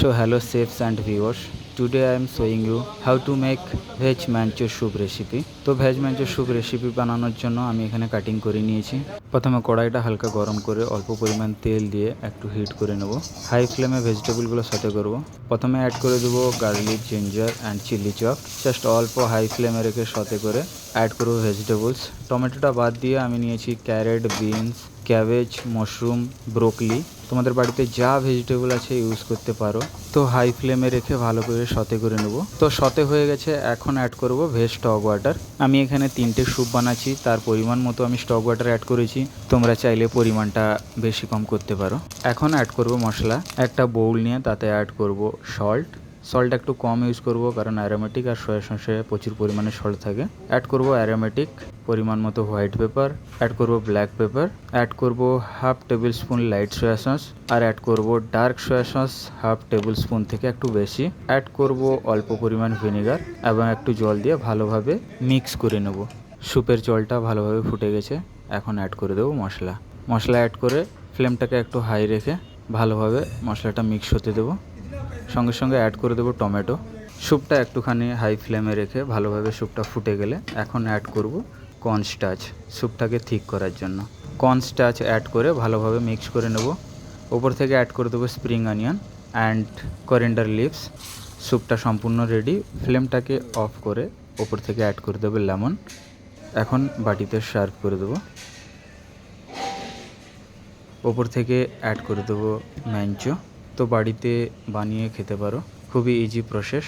So hello chefs and viewers, today I am showing you how to make veg mancho soup recipe। তো veg ম্যাঞ্চো soup recipe বানানোর জন্য আমি এখানে cutting করে নিয়েছি। প্রথমে কড়াইটা হালকা গরম করে অল্প পরিমাণ তেল দিয়ে একটু হিট করে নেব। হাই ফ্লেমে ভেজিটেবলগুলো সতে করব। প্রথমে অ্যাড করে দেবো garlic, ginger and chilli chop. Just অল্প হাই ফ্লেমে রেখে সতে করে অ্যাড করব ভেজিটেবলস। টমেটোটা বাদ দিয়ে আমি নিয়েছি carrot, beans, cabbage, mushroom, broccoli. তোমাদের বাড়িতে যা ভেজিটেবল আছে ইউজ করতে পারো। তো হাই ফ্লেমে রেখে ভালো করে সতে করে নেব। তো সতে হয়ে গেছে, এখন অ্যাড করব ভেজ স্টক ওয়াটার। আমি এখানে 3টে স্যুপ বানাচ্ছি, তার পরিমাণ মতো আমি স্টক ওয়াটার অ্যাড করেছি। তোমরা চাইলে পরিমাণটা বেশি কম করতে পারো। এখন অ্যাড করব মশলা। একটা বাউল নিয়ে তাতে অ্যাড করব সল্ট একটু কম ইউজ করব, কারণ অ্যারোমেটিক আর সয়া সসে প্রচুর পরিমাণে সল্ট থাকে। অ্যাড করব অ্যারোমেটিক, পরিমাণ মতো হোয়াইট পেপার, অ্যাড করব ব্ল্যাক পেপার, অ্যাড করব half tablespoon light soy sauce, আর অ্যাড করব dark soy sauce half tablespoon থেকে একটু বেশি। অ্যাড করব অল্প পরিমাণ ভিনেগার এবং একটু জল দিয়ে ভালোভাবে মিক্স করে নেব। স্যুপের জলটা ভালোভাবে ফুটে গেছে, এখন অ্যাড করে দেবো মশলা অ্যাড করে ফ্লেমটাকে একটু হাই রেখে ভালোভাবে মশলাটা মিক্স হতে দেবো। সঙ্গে সঙ্গে অ্যাড করে দেবো টমেটো। স্যুপটা একটুখানি হাই ফ্লেমে রেখে ভালোভাবে স্যুপটা ফুটে গেলে এখন অ্যাড করব কর্নস্টার্চ, স্যুপটাকে থিক করার জন্য। কর্নস্টার্চ অ্যাড করে ভালোভাবে মিক্স করে নেব। ওপর থেকে অ্যাড করে দেবো spring onion and coriander leaves. স্যুপটা সম্পূর্ণ রেডি। ফ্লেমটাকে অফ করে ওপর থেকে অ্যাড করে দেবো লেমন। এখন বাটিতে সার্ভ করে দেবো। ওপর থেকে অ্যাড করে দেবো ম্যাঞ্চো। তো বাড়িতে বানিয়ে খেতে পারো, খুবই ইজি প্রসেস।